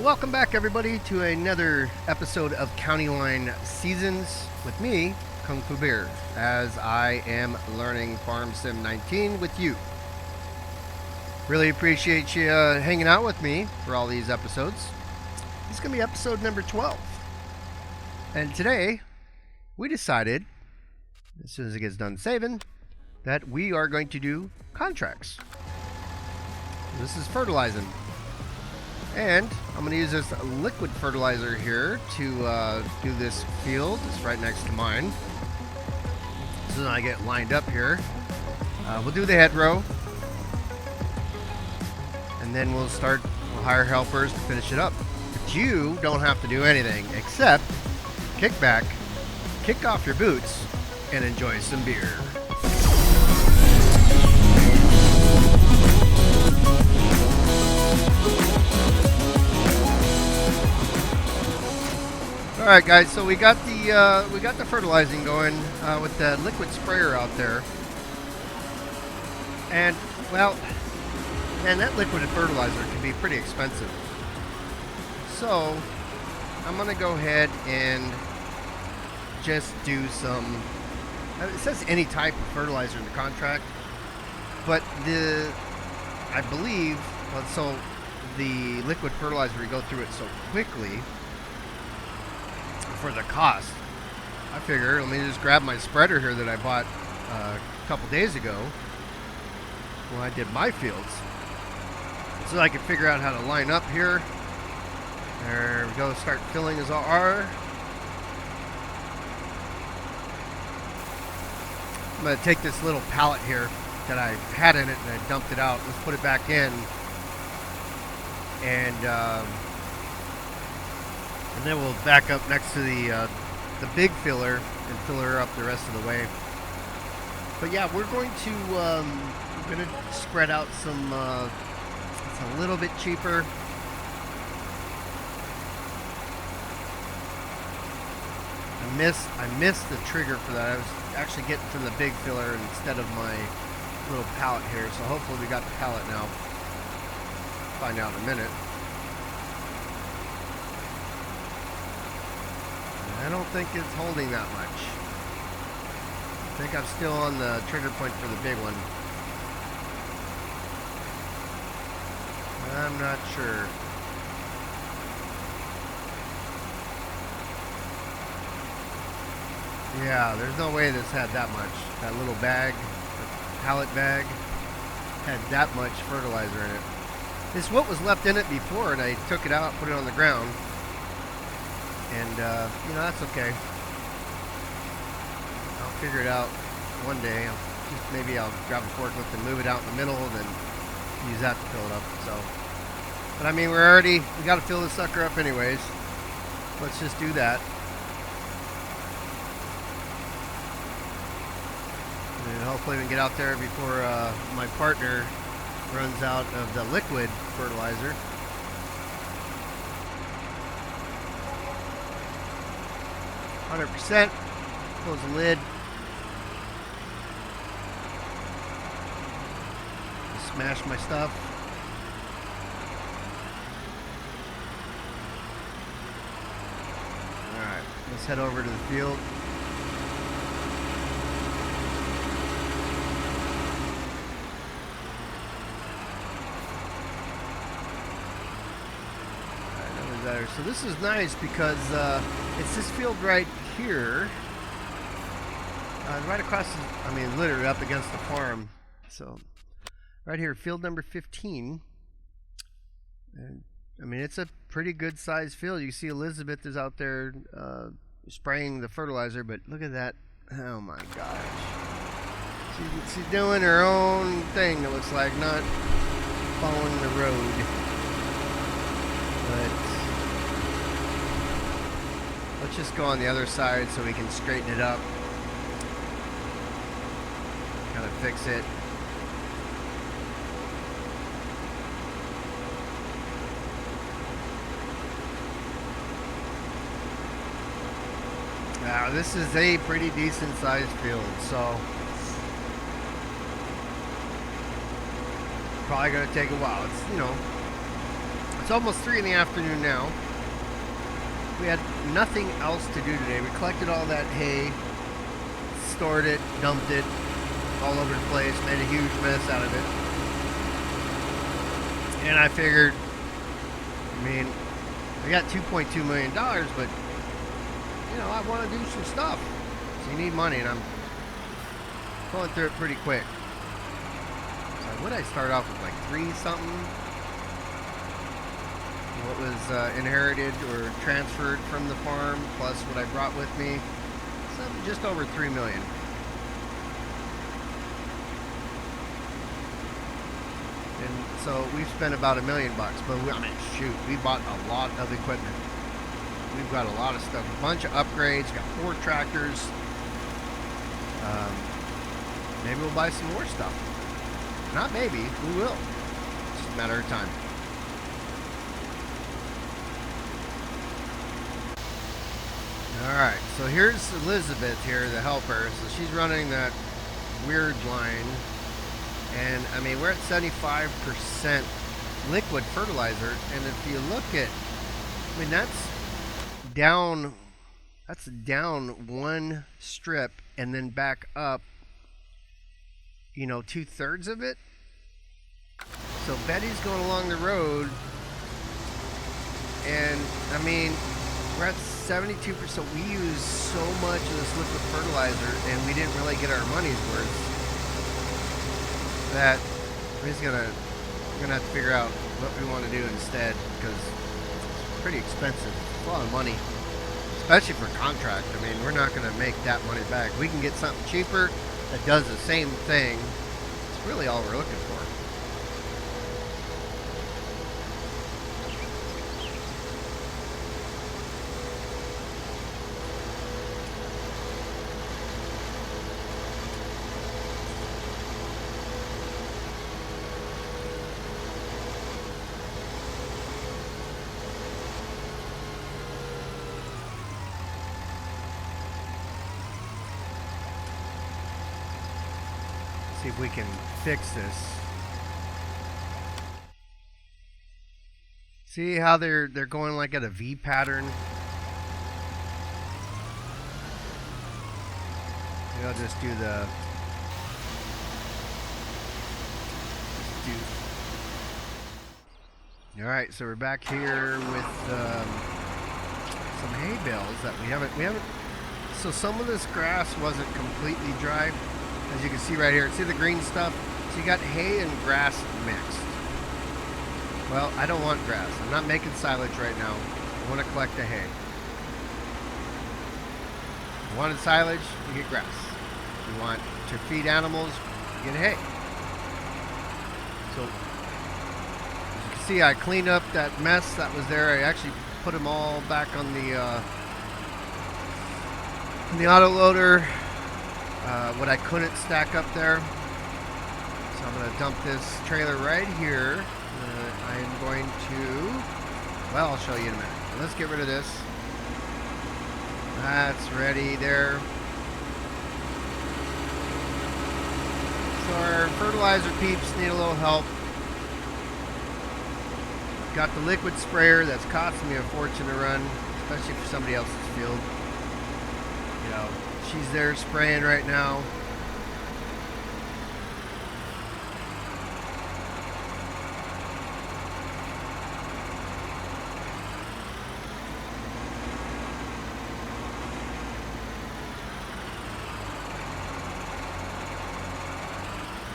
Welcome back, everybody, to another episode of County Line Seasons with me, Kung Fu Beer, as I am learning Farm Sim 19 with you. Really appreciate you hanging out with me for all these episodes. This is going to be episode number 12. And today, we decided, as soon as it gets done saving, that we are going to do contracts. This is fertilizing. And I'm going to use this liquid fertilizer here to do this field. It's right next to mine. So then I get lined up here. We'll do the hedgerow. And then we'll hire helpers to finish it up. But you don't have to do anything except kick back, kick off your boots, and enjoy some beer. All right, guys. So we got the fertilizing going with the liquid sprayer out there, and well, man, that liquid fertilizer can be pretty expensive. So I'm gonna go ahead and just do some. It says any type of fertilizer in the contract, but I believe so the liquid fertilizer, we go through it so quickly. For the cost, I figure let me just grab my spreader here that I bought a couple days ago when I did my fields, so I can figure out how to line up here. There we go. Start filling as R. I'm going to take this little pallet here that I had in it and I dumped it out. Let's put it back in, and then we'll back up next to the big filler and fill her up the rest of the way. But yeah, we're going to spread out some. It's a little bit cheaper. I missed the trigger for that. I was actually getting from the big filler instead of my little pallet here. So hopefully we got the pallet now. Find out in a minute. I don't think it's holding that much. I think I'm still on the trigger point for the big one. I'm not sure. Yeah, there's no way this had that much. That little bag, the pallet bag, had that much fertilizer in it. It's what was left in it before, and I took it out, put it on the ground. And, that's okay. I'll figure it out one day. Maybe I'll grab a forklift and move it out in the middle and then use that to fill it up. So, but I mean, we got to fill this sucker up anyways. Let's just do that. And hopefully we can get out there before my partner runs out of the liquid fertilizer. %. Close the lid. Smash my stuff. Alright, let's head over to the field. So this is nice because it's this field right here, right across, literally up against the farm. So right here, field number 15. And it's a pretty good sized field. You see Elizabeth is out there spraying the fertilizer, but look at that. Oh my gosh. She's doing her own thing, it looks like, not following the road. But let's just go on the other side so we can straighten it up. Kind of fix it. Now this is a pretty decent sized field, so probably going to take a while. It's, It's almost 3 in the afternoon now. We had nothing else to do today. We collected all that hay, stored it, dumped it all over the place, made a huge mess out of it. And I figured, I mean, I got $2.2 million, but, you know, I want to do some stuff. So you need money, and I'm going through it pretty quick. So what did I start off with, like 3 something? What was inherited or transferred from the farm, plus what I brought with me. So just over 3 million. And so we've spent about $1 million bucks, but I mean, shoot, we bought a lot of equipment. We've got a lot of stuff, a bunch of upgrades, got 4 tractors. Maybe we'll buy some more stuff. Not maybe, we will. It's just a matter of time. Alright, so here's Elizabeth here, the helper. So she's running that weird line. And I mean, we're at 75% liquid fertilizer. And if you look at, I mean, that's down 1 strip and then back up, you know, 2/3 of it. So Betty's going along the road. And I mean, we're at 72%. We use so much of this liquid fertilizer, and we didn't really get our money's worth. That we're just gonna have to figure out what we want to do instead, because it's pretty expensive. It's a lot of money, especially for contract. I mean, we're not gonna make that money back. We can get something cheaper that does the same thing. It's really all we're looking for. See if we can fix this. See how they're going like at a V pattern? Maybe I'll just do the Alright, so we're back here with some hay bales that we haven't so some of this grass wasn't completely dry. As you can see right here, see the green stuff? So you got hay and grass mixed. Well, I don't want grass. I'm not making silage right now. I want to collect the hay. If you wanted silage, you get grass. If you want to feed animals, you get hay. So, as you can see, I cleaned up that mess that was there. I actually put them all back on the autoloader. What I couldn't stack up there. So I'm going to dump this trailer right here. I'm going to, well, I'll show you in a minute. Let's get rid of this. That's ready there. So our fertilizer peeps need a little help. Got the liquid sprayer that's costing me a fortune to run, especially for somebody else's field. You know, she's there spraying right now.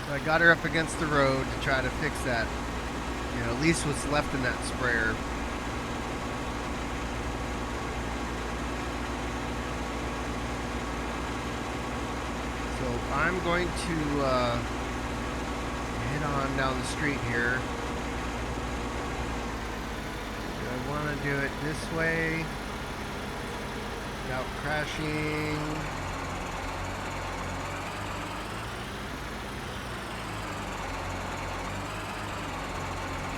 So I got her up against the road to try to fix that. You know, at least what's left in that sprayer. So I'm going to head on down the street here. Do I want to do it this way without crashing?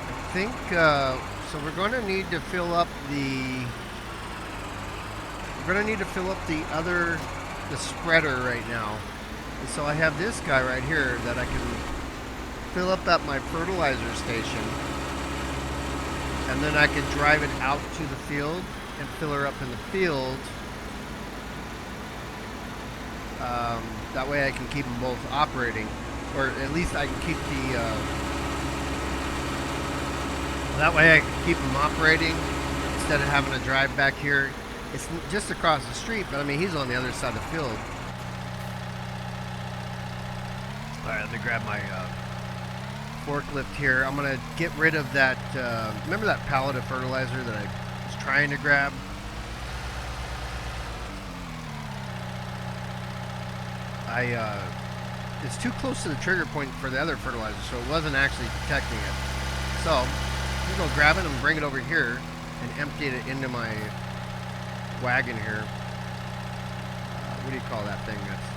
I think so. We're going to need to fill up the. We're going to need to fill up the spreader right now. And so I have this guy right here that I can fill up at my fertilizer station. and then I can drive it out to the field and fill her up in the field. That way I can keep them both operating, or at least I can keep the, that way I can keep them operating instead of having to drive back here. It's just across the street, but I mean, he's on the other side of the field. All right, let me grab my forklift here. I'm gonna get rid of that, remember that pallet of fertilizer that I was trying to grab? It's too close to the trigger point for the other fertilizer, so it wasn't actually detecting it. So, I'm gonna go grab it and bring it over here and empty it into my wagon here. What do you call that thing? That's,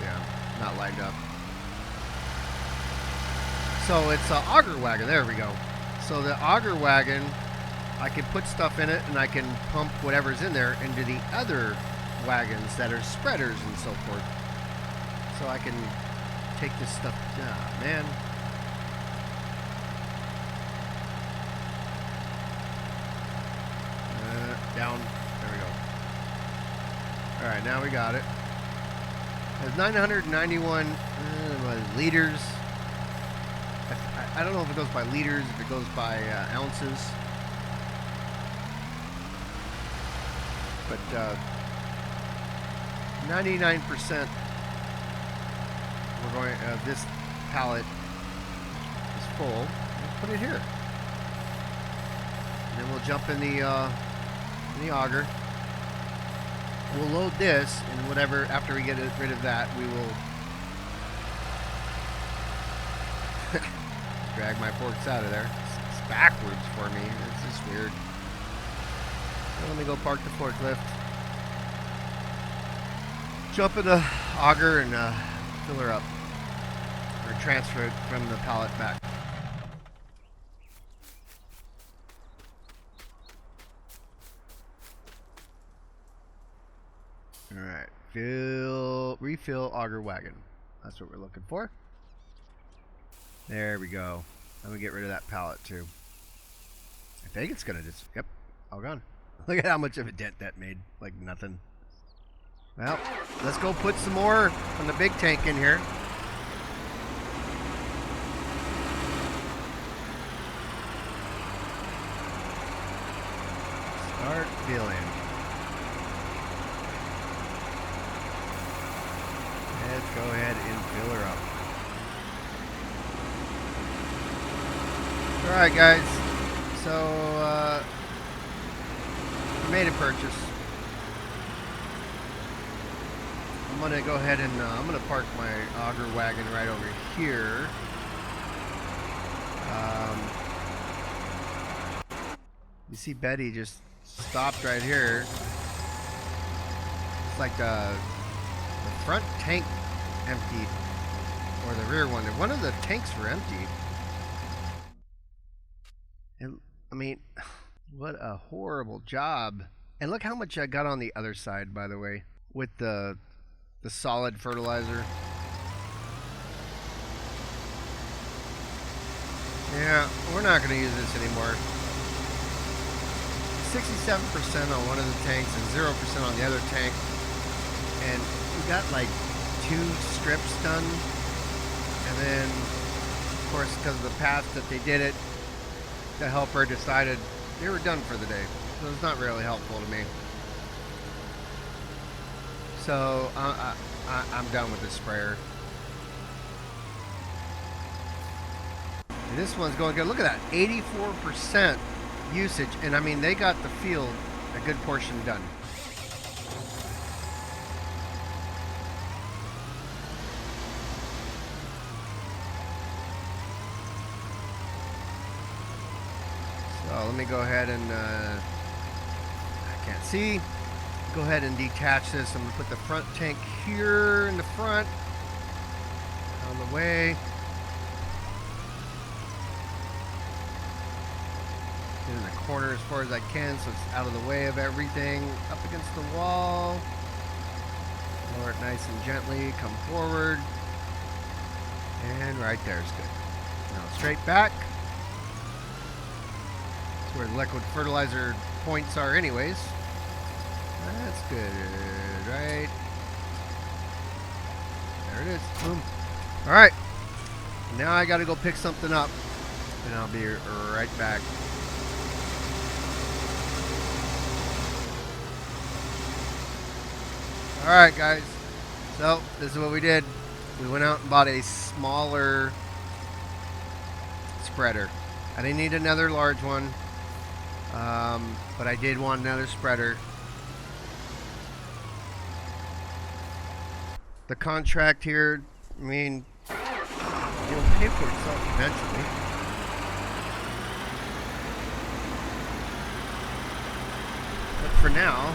yeah, not lined up. So it's an auger wagon. There we go. So the auger wagon, I can put stuff in it and I can pump whatever's in there into the other wagons that are spreaders and so forth. So I can take this stuff down, man. Down. There we go. Alright, now we got it. There's 991 liters. I don't know if it goes by liters, if it goes by ounces. But 99% we're going, this pallet is full. We'll put it here. And then we'll jump in the auger. We'll load this, and whatever, after we get rid of that, we will drag my forks out of there. It's backwards for me. It's just weird. So let me go park the forklift. Jump in the auger and fill her up. Or transfer it from the pallet back. Alright. Refill auger wagon. That's what we're looking for. There we go. I'm gonna get rid of that pallet too. I think it's gonna just, yep, all gone. Look at how much of a dent that made. Like nothing. Well, let's go put some more on the big tank in here. Start filling. Let's go ahead and fill her up. Alright guys, so I made a purchase. I'm going to go ahead and I'm going to park my auger wagon right over here. You see Betty just stopped right here. It's like the front tank emptied, or the rear one. One of the tanks were empty. And I mean, what a horrible job. And look how much I got on the other side, by the way, with the solid fertilizer. Yeah, we're not going to use this anymore. 67% on one of the tanks and 0% on the other tank. And we got like 2 strips done. And then, of course, because of the path that they did it, the helper decided they were done for the day. So it's not really helpful to me. So I'm done with this sprayer. And this one's going good. Look at that, 84% usage. And I mean, they got the field a good portion done. So let me go ahead and, I can't see. Go ahead and detach this. I'm going to put the front tank here in the front. Out of the way. Get in the corner as far as I can so it's out of the way of everything. Up against the wall. Lower it nice and gently. Come forward. And right there is good. Now straight back. where the liquid fertilizer points are anyways. That's good, right? There it is. Boom. All right. Now I got to go pick something up, and I'll be right back. All right, guys. So this is what we did. We went out and bought a smaller spreader. I didn't need another large one, but I did want another spreader. The contract here, I mean, it'll pay for itself eventually. But for now,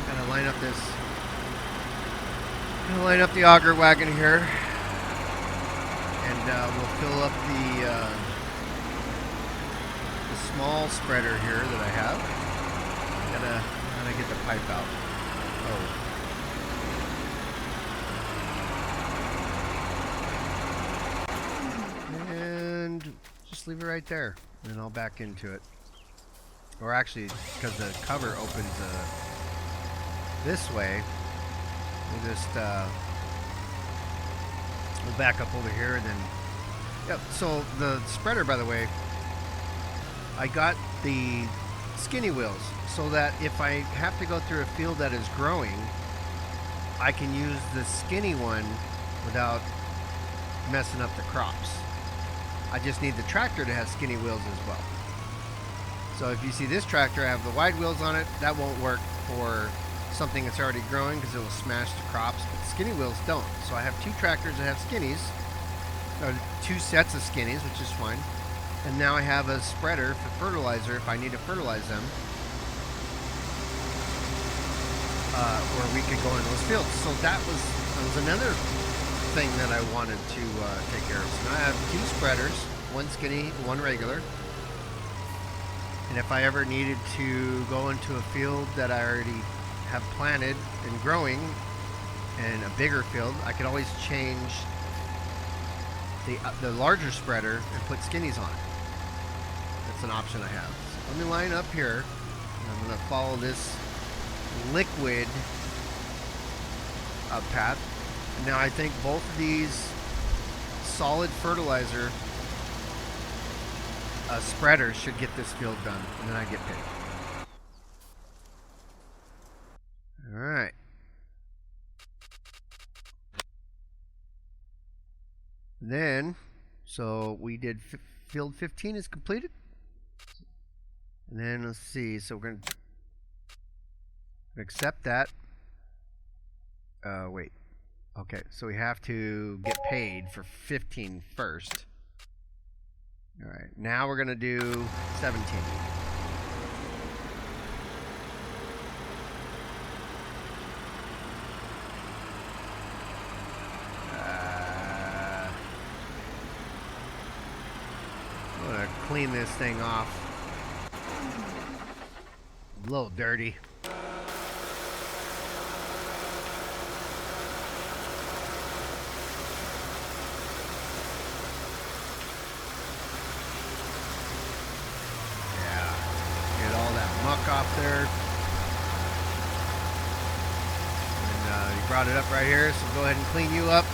I'm gonna line up the auger wagon here, and we'll fill up the small spreader here that I have. Gotta get the pipe out. Oh. Just leave it right there, and then I'll back into it. Or actually, because the cover opens this way, we'll just we'll back up over here, and then yep. So the spreader, by the way, I got the skinny wheels so that if I have to go through a field that is growing, I can use the skinny one without messing up the crops. I just need the tractor to have skinny wheels as well. So if you see this tractor, I have the wide wheels on it. That won't work for something that's already growing because it will smash the crops, but the skinny wheels don't. So I have two tractors that have skinnies, or two sets of skinnies, which is fine. And now I have a spreader for fertilizer if I need to fertilize them, where we could go in those fields. So that was another thing that I wanted to take care of. So now I have two spreaders, one skinny, one regular. And if I ever needed to go into a field that I already have planted and growing, and a bigger field, I could always change the larger spreader and put skinnies on it. That's an option I have. So let me line up here. I'm going to follow this liquid path. Now I think both of these solid fertilizer spreaders should get this field done, and then I get paid. All right. Then, so we did field 15 is completed. And then let's see, so we're going to accept that. Wait. Okay, so we have to get paid for 15 first. All right, now we're going to do 17. I'm going to clean this thing off. A little dirty. Off there, and you brought it up right here, so go ahead and clean you up.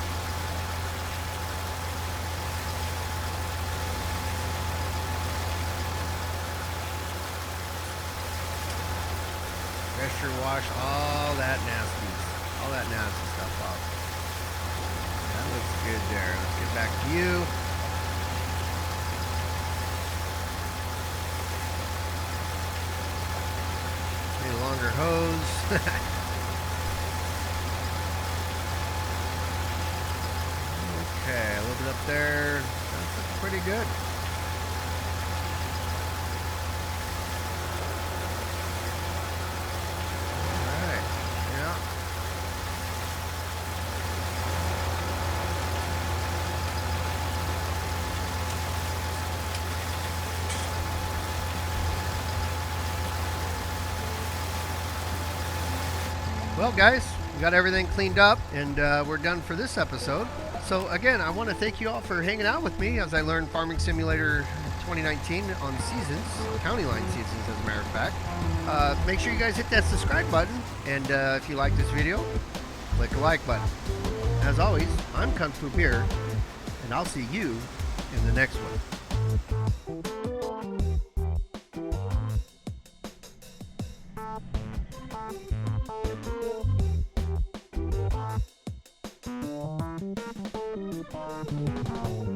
Pressure wash all that nasty stuff off. That looks good there. Let's get back to you. Longer hose. Okay, a little bit up there. That's looking pretty good. All right. Yeah. Well, guys, we got everything cleaned up, and we're done for this episode. So again, I want to thank you all for hanging out with me as I learn Farming Simulator 2019 on Seasons, County Line Seasons, as a matter of fact. Make sure you guys hit that subscribe button, and if you like this video, click the like button. As always, I'm Kung Fu Beer, and I'll see you in the next one. Thank you.